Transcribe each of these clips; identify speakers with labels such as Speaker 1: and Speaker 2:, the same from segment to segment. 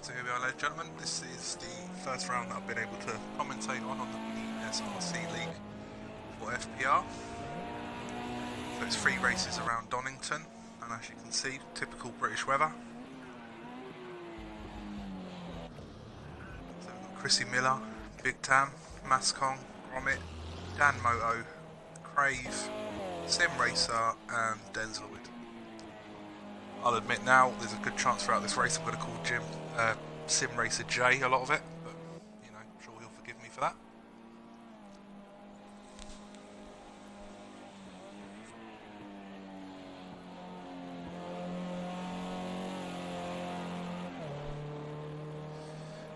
Speaker 1: So here we are, ladies and gentlemen. This is the first round that I've been able to commentate on the BSRC League for FPR. So it's 3 races around Donnington, and as you can see, typical British weather. So we've got Chrissy Miller, Big Tam, Mascong, Gromit, Dan Moto, Crave, Sim Racer and Denzel. I'll admit now, there's a good chance throughout this race I'm going to call Jim Sim Racer J a lot of it, but you know, I'm sure he'll forgive me for that.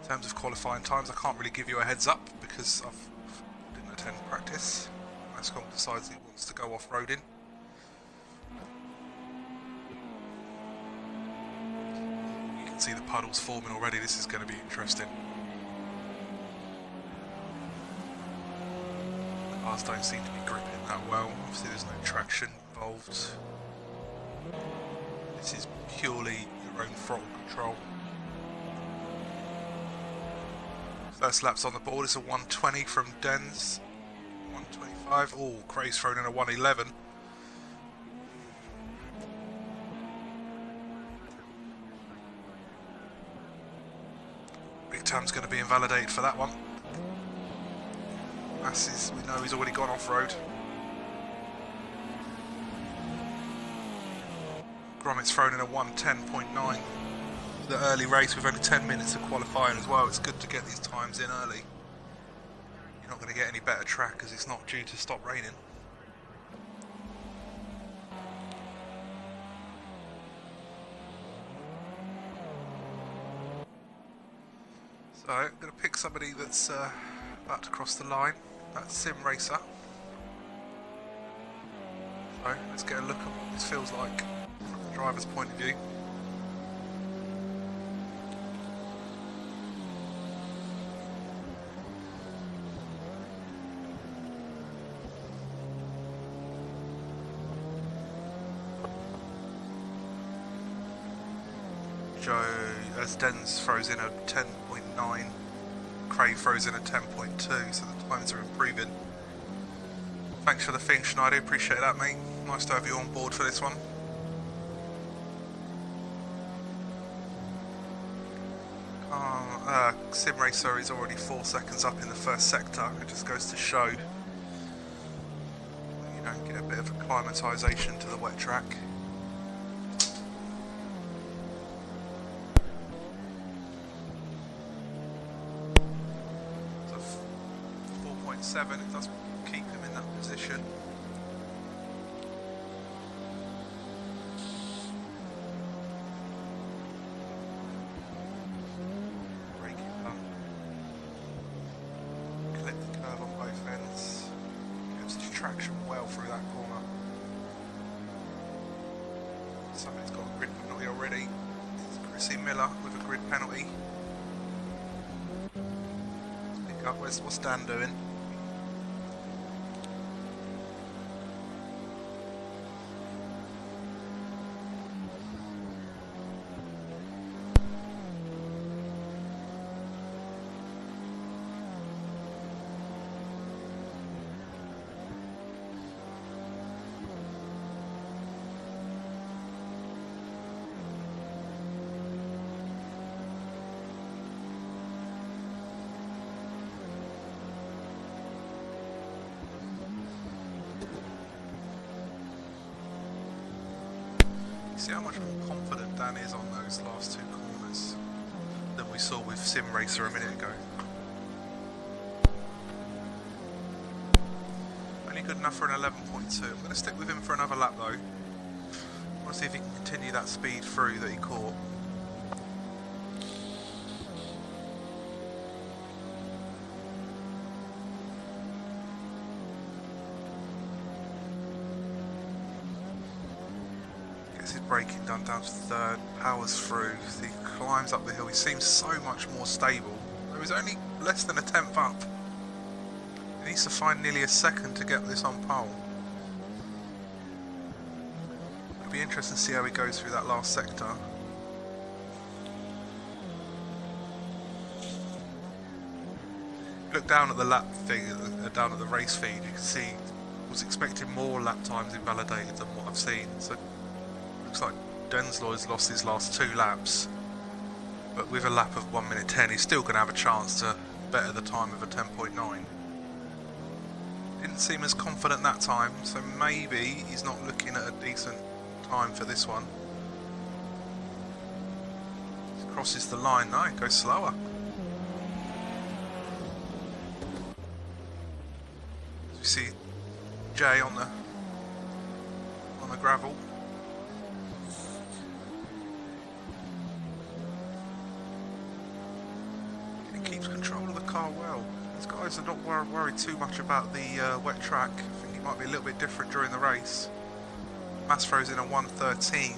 Speaker 1: In terms of qualifying times, I can't really give you a heads up because I didn't attend practice. Mascom decides he wants to go off-roading. See the puddles forming already. This is going to be interesting. The cars don't seem to be gripping that well. Obviously there's no traction involved. This is purely your own throttle control. First lap's on the board. It's a 120 from Dens. 125. Oh, Craig's thrown in a 111. Tam's going to be invalidated for that one. Masses, we know he's already gone off-road. Gromit's thrown in a 110.9. The early race with only 10 minutes of qualifying as well. It's good to get these times in early. You're not going to get any better track because it's not due to stop raining. So, I'm going to pick somebody that's about to cross the line. That's Sim Racer. So, let's get a look at what this feels like from the driver's point of view. Joe, as Dens throws in a 10.9, Craig throws in a 10.2, so the times are improving. Thanks for the thing, Schneider, appreciate that, mate. Nice to have you on board for this one. Sim Racer is already 4 seconds up in the first sector. It just goes to show you don't get a bit of acclimatisation to the wet track. So 4.7, it does keep him in that position. Traction well through that corner. Somebody's got a grid penalty already. It's Chrissy Miller with a grid penalty. Let's pick up, what's Dan doing? See how much more confident Dan is on those last 2 corners than we saw with Sim Racer a minute ago. Only good enough for an 11.2. I'm going to stick with him for another lap though. I want to see if he can continue that speed through that he caught. His braking done down to 3rd, powers through, he climbs up the hill, he seems so much more stable. He was only less than a 10th up. He needs to find nearly a 2nd to get this on pole. It'll be interesting to see how he goes through that last sector. Look down at the lap thing, down at the race feed, you can see I was expecting more lap times invalidated than what I've seen. So looks like Densloy's lost his last 2 laps, but with a lap of 1 minute 10, he's still going to have a chance to better the time of a 10.9. Didn't seem as confident that time, so maybe he's not looking at a decent time for this one. He crosses the line, no, goes slower. You see Jay on the gravel. He keeps control of the car well. These guys are not worried too much about the wet track. I think he might be a little bit different during the race. Mass throws in a 1:13.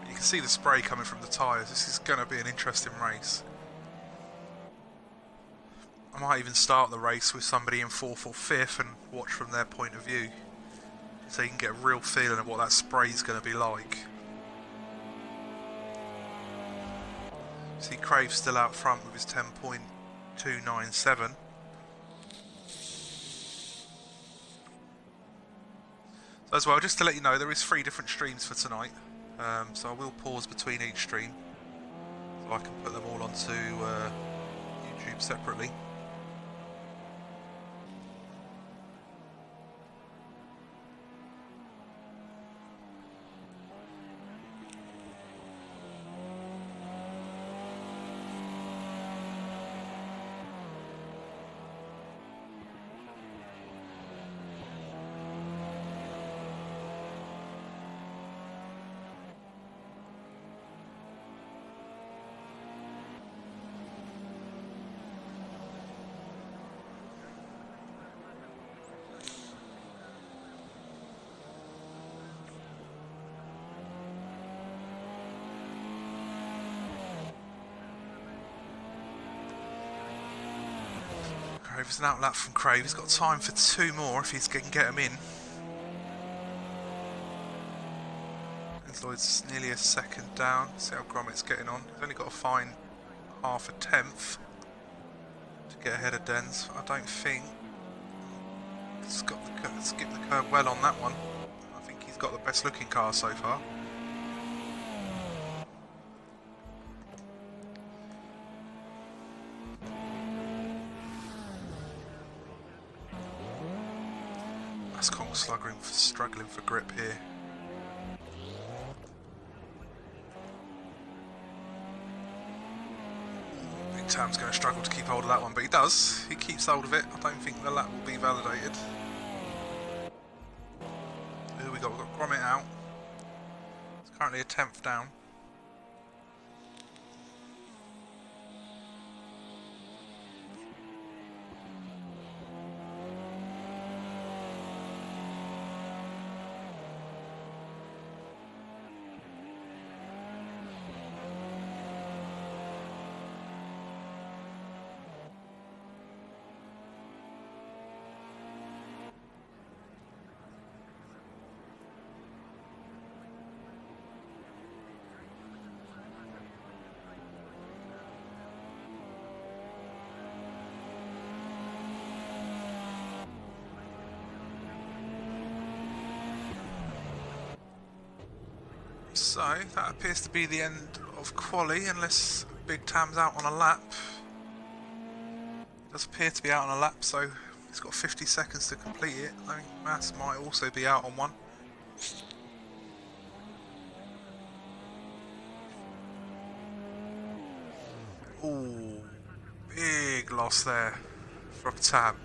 Speaker 1: You can see the spray coming from the tyres. This is going to be an interesting race. I might even start the race with somebody in 4th or 5th and watch from their point of view, so you can get a real feeling of what that spray is going to be like. See Crave still out front with his 10.297. So as well, just to let you know, there is 3 different streams for tonight, so I will pause between each stream so I can put them all onto YouTube separately. There's an outlap from Crave. He's got time for 2 more if he can get them in. Lloyd's nearly a second down. See how Gromit's getting on. He's only got to find half a tenth to get ahead of Dens. I don't think he's got the skipped the curve well on that one. I think he's got the best looking car so far. Struggling for grip here. I think Tam's going to struggle to keep hold of that one, but he does. He keeps hold of it. I don't think the lap will be validated. Who we got? We've got Gromit out. It's currently a 10th down. So that appears to be the end of quali, unless Big Tam's out on a lap. Does appear to be out on a lap, so he's got 50 seconds to complete it. I think Mass might also be out on one. Ooh, big loss there from Tam.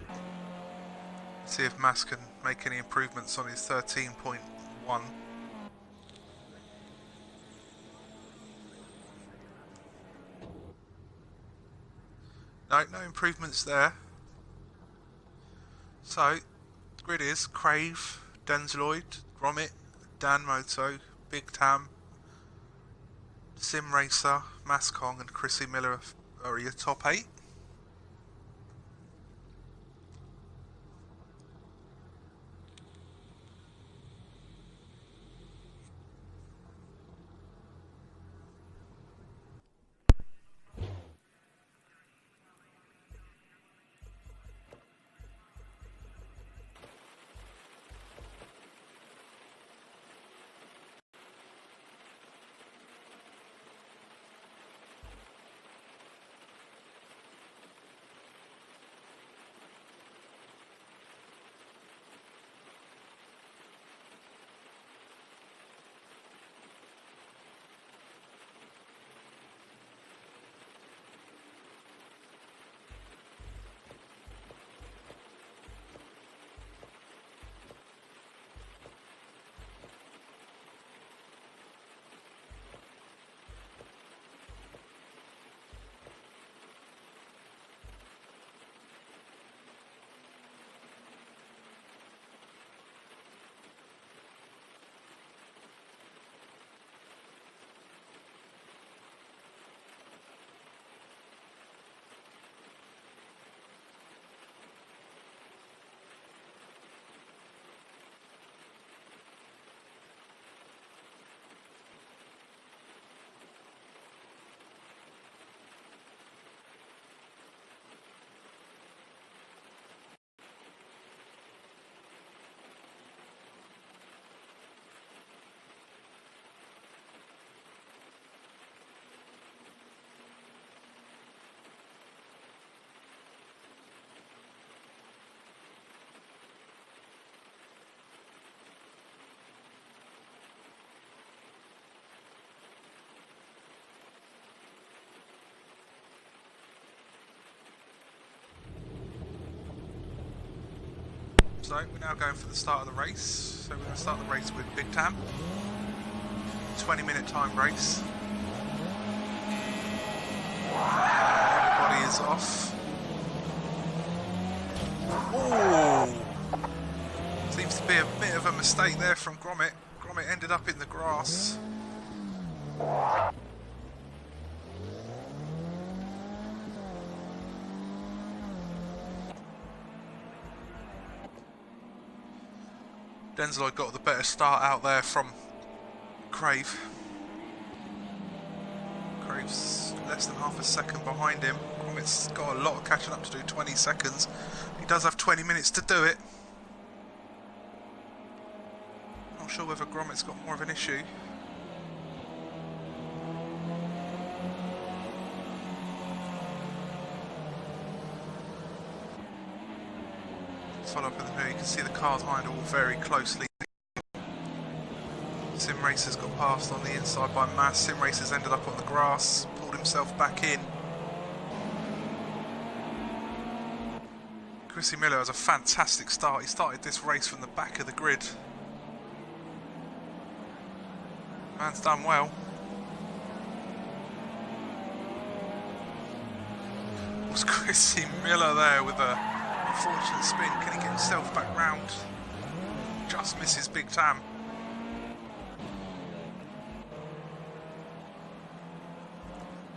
Speaker 1: See if Mass can make any improvements on his 13.1. No improvements there. So, grid is Crave, Densloyd, Gromit, Dan Moto, Big Tam, Sim Racer, Mascong and Chrissy Miller are your top 8. So we're now going for the start of the race. So we're going to start the race with Big Tam. 20-minute time race. Everybody is off. Oh! Seems to be a bit of a mistake there from Gromit. Gromit ended up in the grass. Denzeloid got the better start out there from Crave. Crave's less than half a second behind him. Gromit's got a lot of catching up to do, 20 seconds. He does have 20 minutes to do it. Not sure whether Gromit's got more of an issue. Follow up in the rear, you can see the cars behind all very closely. Sim Racer's got passed on the inside by Mass. Sim Racer's ended up on the grass, pulled himself back in. Chrissy Miller has a fantastic start. He started this race from the back of the grid. Man's done well. Was Chrissy Miller there with a unfortunate spin? Can he get himself back round? Just misses Big Tam.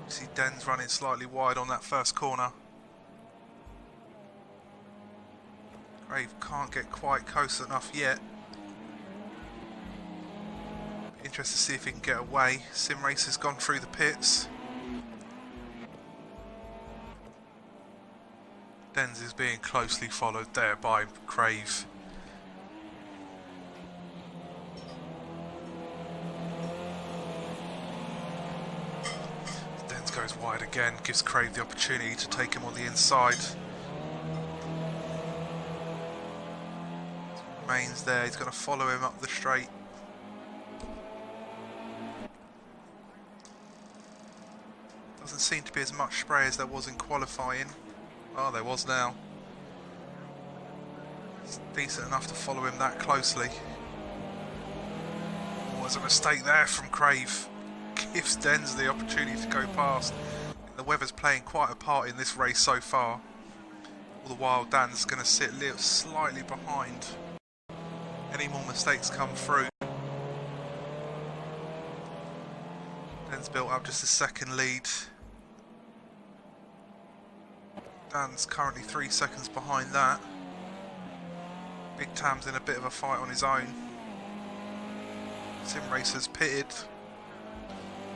Speaker 1: You see Den's running slightly wide on that first corner. Crave can't get quite close enough yet. Interested to see if he can get away. Sim Racer's gone through the pits. Denz is being closely followed there by Crave. Denz goes wide again, gives Crave the opportunity to take him on the inside. Remains there, he's going to follow him up the straight. Doesn't seem to be as much spray as there was in qualifying. Oh, there was now. It's decent enough to follow him that closely. Oh, there's a mistake there from Crave. Gives Denz the opportunity to go past. The weather's playing quite a part in this race so far. All the while, Dan's going to sit slightly behind. Any more mistakes come through. Den's built up just a second lead. Dan's currently 3 seconds behind that. Big Tam's in a bit of a fight on his own. Sim Racer's pitted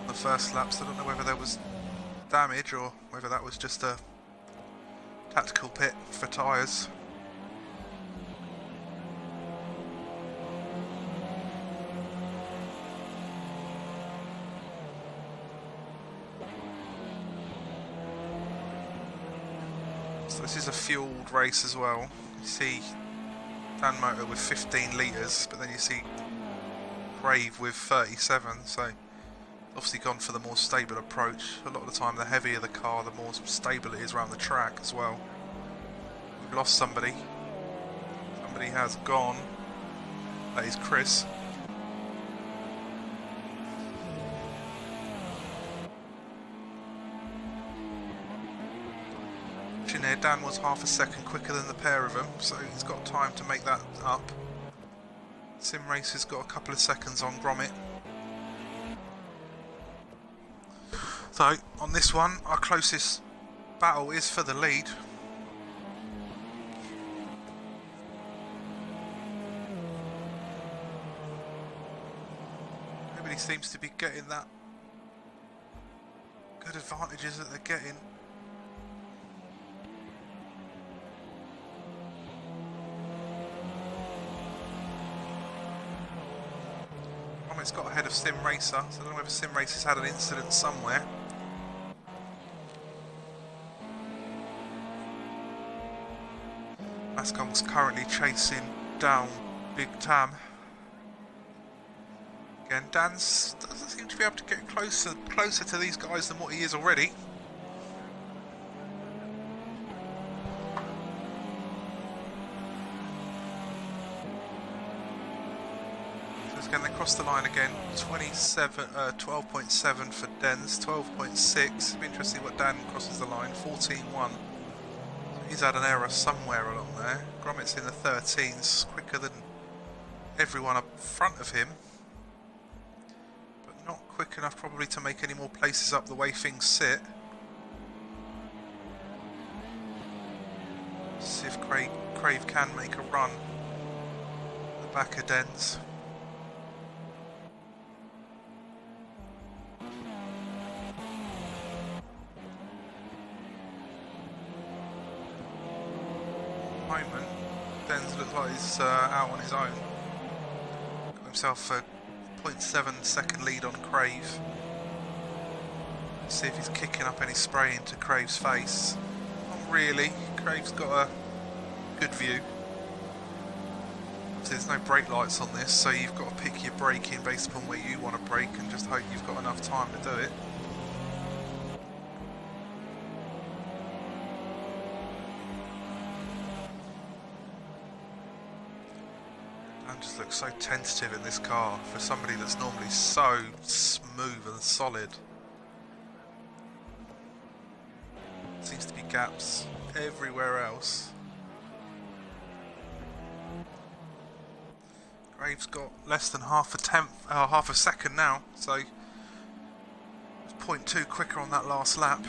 Speaker 1: on the first lap, so I don't know whether there was damage or whether that was just a tactical pit for tyres. So this is a fueled race as well. You see Dan Motor with 15 litres, but then you see Crave with 37, so obviously gone for the more stable approach. A lot of the time the heavier the car, the more stable it is around the track as well. We've lost somebody. Somebody has gone. That is Chris. There, Dan was half a second quicker than the pair of them, so he's got time to make that up. Sim Racer's got a couple of seconds on Gromit. So on this one, our closest battle is for the lead. Nobody seems to be getting that good advantages that they're getting. It's got ahead of Sim Racer, so I don't know whether Sim Racer's had an incident somewhere. Mascong's currently chasing down Big Tam. Again, Dan's doesn't seem to be able to get closer to these guys than what he is already. again, they crossed the line again. 12.7 for Dens, 12.6. It'll be interesting what Dan crosses the line. 14.1. So he's had an error somewhere along there. Gromit's in the 13s, quicker than everyone up front of him, but not quick enough probably to make any more places up the way things sit. See if Crave can make a run at the back of Dens. Moment, Dens looks like he's out on his own. Got himself a 0.7 second lead on Crave. See if he's kicking up any spray into Crave's face. Not really. Crave's got a good view. There's no brake lights on this, so you've got to pick your braking based upon where you want to brake and just hope you've got enough time to do it. And just looks so tentative in this car for somebody that's normally so smooth and solid. Seems to be gaps everywhere else. Graves got less than half a second now, so 0.2 quicker on that last lap.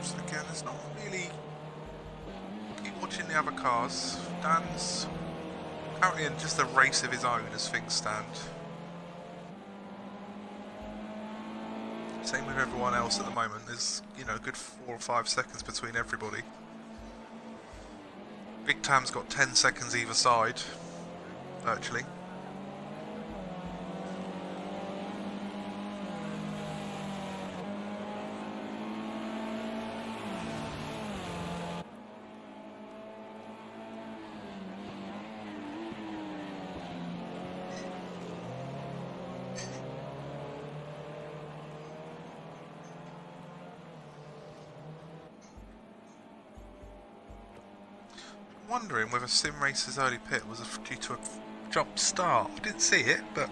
Speaker 1: So again, there's not really... Watching the other cars, Dan's currently in just a race of his own as things stand. Same with everyone else at the moment. There's, you know, a good 4 or 5 seconds between everybody. Big Tam's got 10 seconds either side, virtually. Wondering whether Sim Racer's early pit was due to a jump start. I didn't see it, but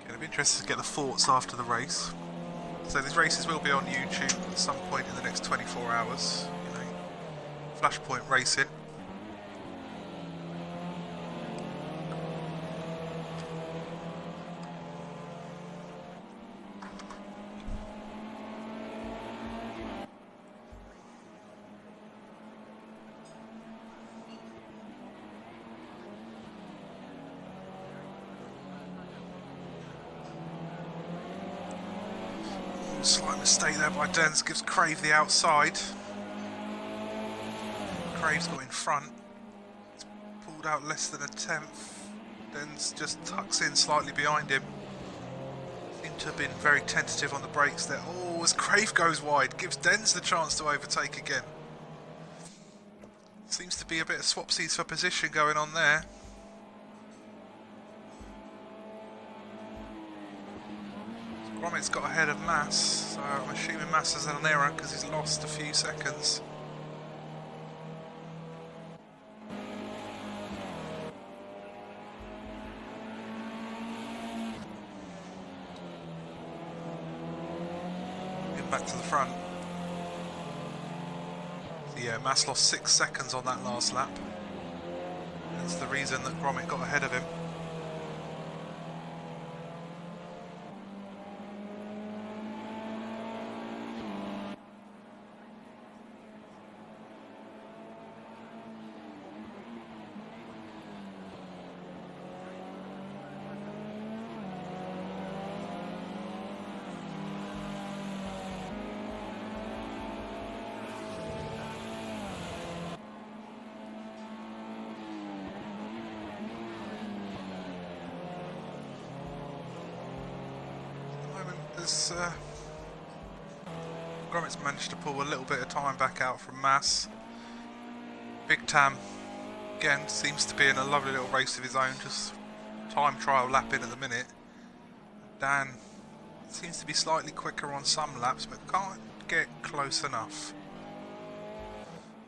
Speaker 1: it'll be interesting to get the thoughts after the race. So these races will be on YouTube at some point in the next 24 hours. You know, Flashpoint Racing. Slight mistake there by Dens, gives Crave the outside. Crave's got in front. It's pulled out less than a tenth. Dens just tucks in slightly behind him. Seemed to have been very tentative on the brakes there. Oh, as Crave goes wide, gives Dens the chance to overtake again. Seems to be a bit of swapsies for position going on there. Gromit's got ahead of Mass, so I'm assuming Mass has an error because he's lost a few seconds. Get back to the front. So yeah, Mass lost 6 seconds on that last lap. That's the reason that Gromit got ahead of him. There's Gromit's managed to pull a little bit of time back out from Mass. Big Tam again seems to be in a lovely little race of his own, just time trial lapping at the minute. Dan seems to be slightly quicker on some laps, but can't get close enough.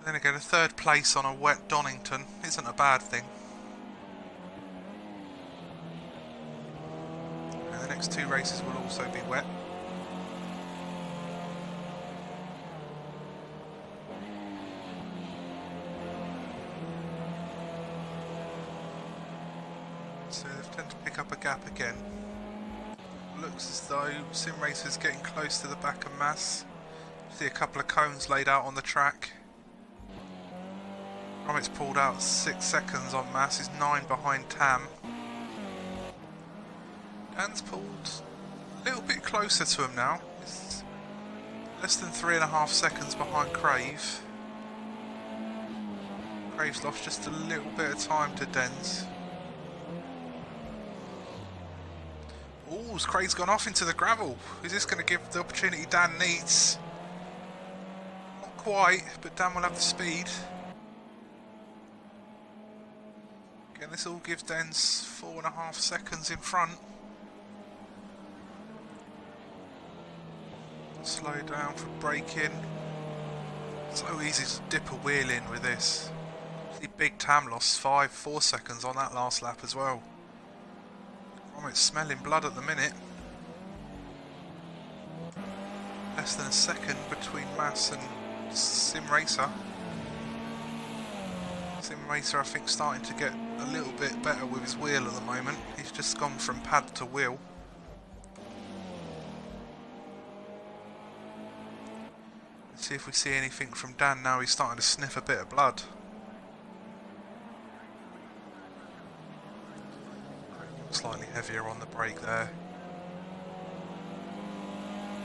Speaker 1: Then again, a third place on a wet Donnington isn't a bad thing. And the next two races will also be wet. So they've tended to pick up a gap again. Looks as though Sim Racer's getting close to the back of Mass. See a couple of cones laid out on the track. Gromit's pulled out 6 seconds on Mass, he's 9 behind Tam. Dan's pulled a little bit closer to him now. He's less than 3.5 seconds behind Crave. Crave's lost just a little bit of time to Dens. Ooh, Craig's gone off into the gravel. Is this going to give the opportunity Dan needs? Not quite, but Dan will have the speed. Again, this all gives Dens 4.5 seconds in front. Slow down for braking. So easy to dip a wheel in with this. See, Big Tam lost 4 seconds on that last lap as well. Gromit's smelling blood at the minute. Less than a second between Mass and Sim Racer. Sim Racer, I think, starting to get a little bit better with his wheel at the moment. He's just gone from pad to wheel. Let's see if we see anything from Dan now. He's starting to sniff a bit of blood. Slightly heavier on the brake there.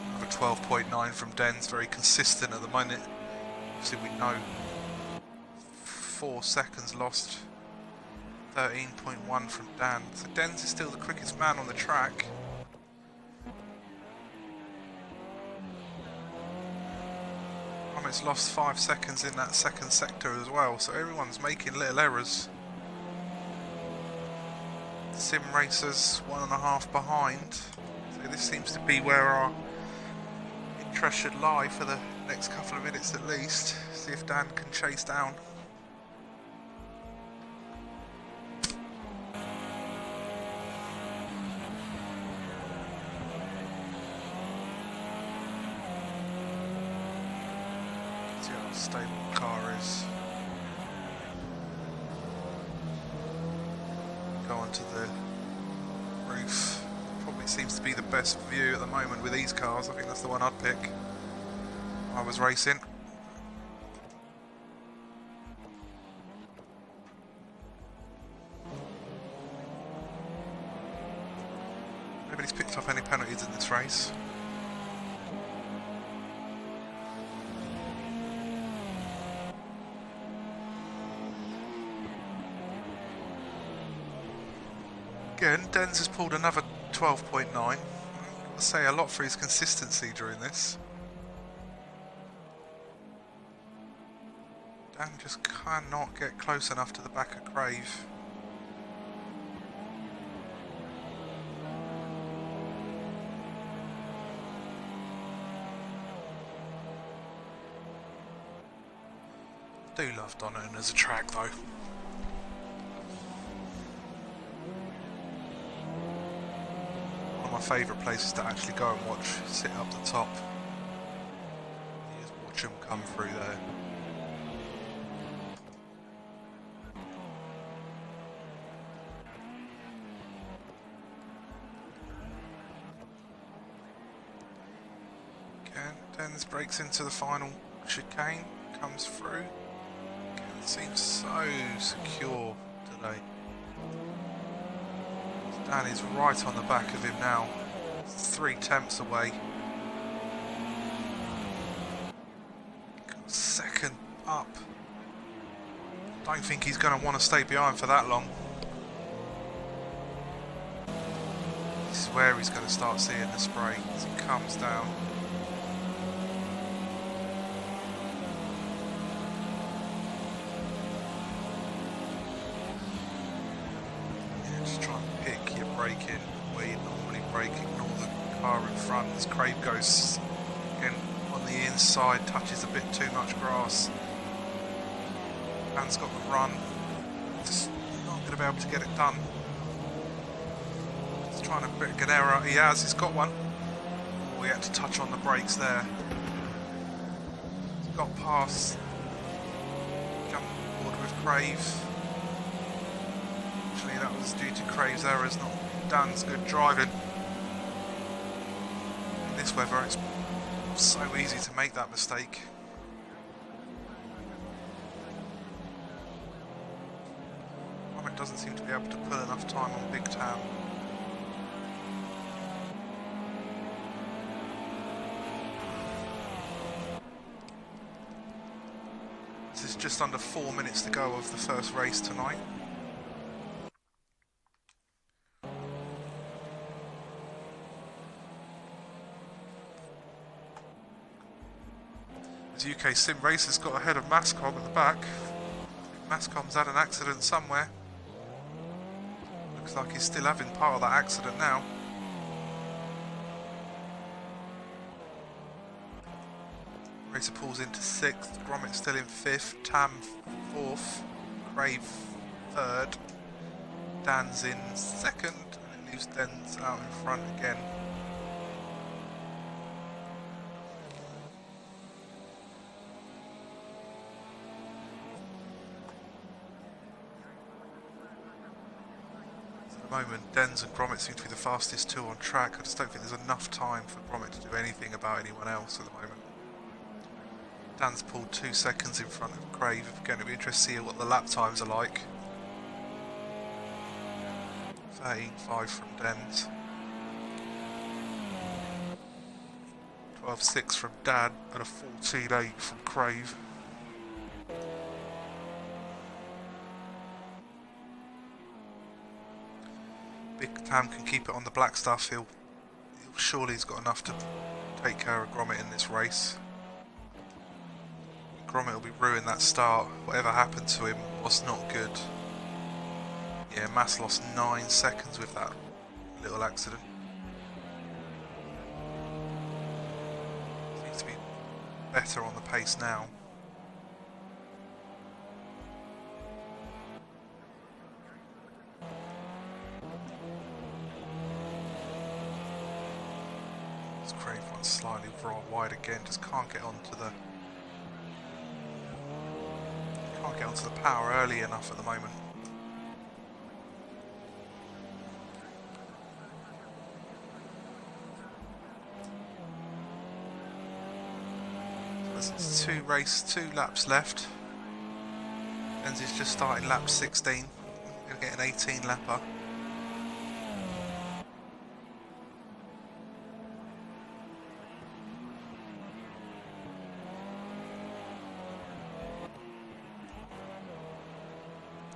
Speaker 1: Another 12.9 from Dens, very consistent at the moment. Obviously we know 4 seconds lost. 13.1 from Dan. So Dens is still the quickest man on the track. Gromit's lost 5 seconds in that second sector as well, so everyone's making little errors. Sim Racers 1.5 behind, so this seems to be where our interest should lie for the next couple of minutes at least. See if Dan can chase down. See how stable the car is. Go onto the roof. Probably seems to be the best view at the moment with these cars. I think that's the one I'd pick if I was racing. Nobody's picked up any penalties in this race. Again, Dens has pulled another 12.9. I've got to say a lot for his consistency during this. Dan just cannot get close enough to the back of Crave. I do love Donnington as a track though. My favourite places to actually go and watch, sit up the top. You just watch them come through there. Again, Dens breaks into the final chicane, comes through. Again, it seems so secure today. Dan is right on the back of him now, 3 tenths away. Second up. Don't think he's going to want to stay behind for that long. He's where he's going to start seeing the spray as he comes down. Yeah, just try and pick your braking where you normally brake, ignore the car in front as Crave goes again on the inside, touches a bit too much grass. Dan's got the run, just not going to be able to get it done. He's trying to pick an error, he's got one. Oh, he had to touch on the brakes there. He's got past, jumped forward with Crave. Actually that was due to Crave's errors, not Dan's good driving. In this weather it's so easy to make that mistake. Gromit doesn't seem to be able to pull enough time on Big Tam. This is just under 4 minutes to go of the first race tonight. UK Sim Racer's got ahead of Mascom at the back. Mascom's had an accident somewhere. Looks like he's still having part of that accident now. Racer pulls into 6th, Gromit still in 5th, Tam 4th, Crave 3rd, Dan's in 2nd, and it leaves Dan's out in front again. Moment, Dens and Gromit seem to be the fastest two on track. I just don't think there's enough time for Gromit to do anything about anyone else at the moment. Dan's pulled 2 seconds in front of Crave. Again, it'll be interesting to see what the lap times are like. 13.5 from Dens. 12.6 from Dan and a 14.8 from Crave. Big Tam can keep it on the black stuff. He'll surely he's got enough to take care of Gromit in this race. Gromit will be ruining that start. Whatever happened to him was not good. Yeah, Mass lost 9 seconds with that little accident. Seems to be better on the pace now. Crave one slightly wide again, just can't get onto the power early enough at the moment. So there's two laps left. Lindsay's just starting lap 16. We're going to get an 18 lapper.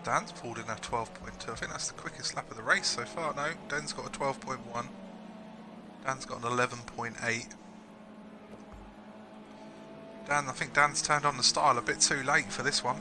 Speaker 1: Dan's pulled in a 12.2. I think that's the quickest lap of the race so far. No, Dan's got a 12.1. Dan's got an 11.8. I think Dan's turned on the style a bit too late for this one.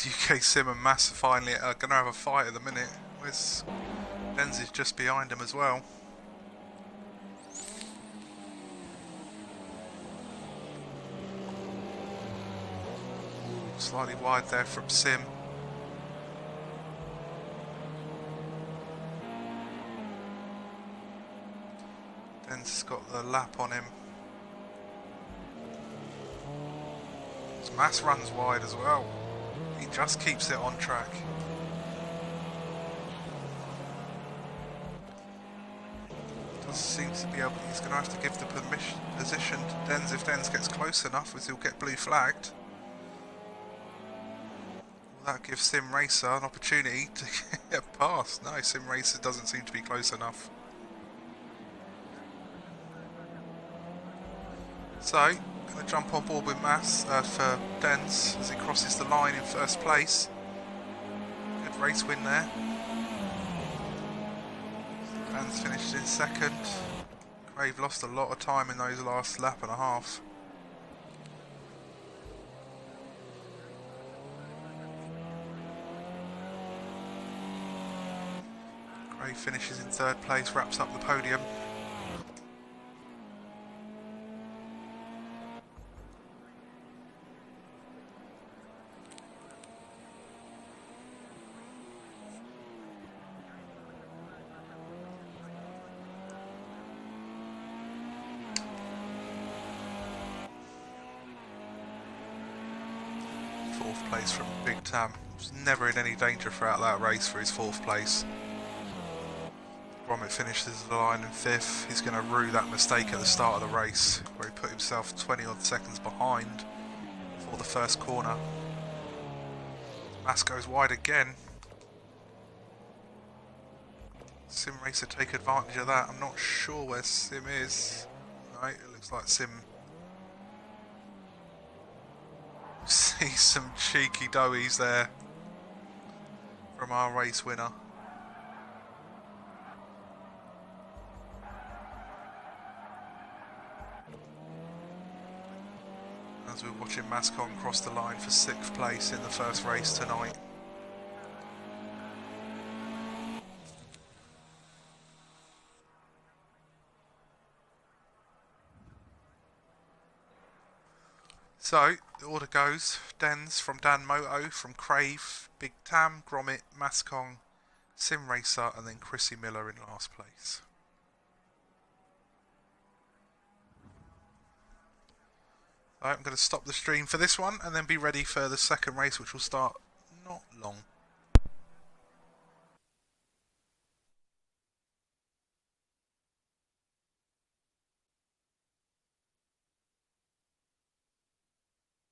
Speaker 1: UK Sim and Mass finally are going to have a fight at the minute. Denz is just behind him as well. Slightly wide there from Sim. Den's got the lap on him. Mass runs wide as well. He just keeps it on track. Doesn't seem to be able. He's going to have to give the position to Dens. If Dens gets close enough, as he'll get blue flagged. Will that give Sim Racer an opportunity to get past? No, Sim Racer doesn't seem to be close enough. So, going to jump on board with Mass for Dens as he crosses the line in first place. Good race win there. Dens finished in second. Crave lost a lot of time in those last lap and a half. Crave finishes in third place, wraps up the podium. Fourth place from Big Tam. Was never in any danger throughout that race for his fourth place. Gromit finishes the line in fifth. He's going to rue that mistake at the start of the race where he put himself 20 odd seconds behind before the first corner. Mass goes wide again. Sim Racer take advantage of that. I'm not sure where Sim is. No, it looks like Sim see some cheeky doughies there from our race winner. As we're watching Mascon cross the line for 6th place in the first race tonight. So, the order goes, Dens from Dan Moto, from Crave, Big Tam, Gromit, Mascon, Sim Racer, and then Chrissy Miller in last place. I'm going to stop the stream for this one and then be ready for the second race, which will start not long.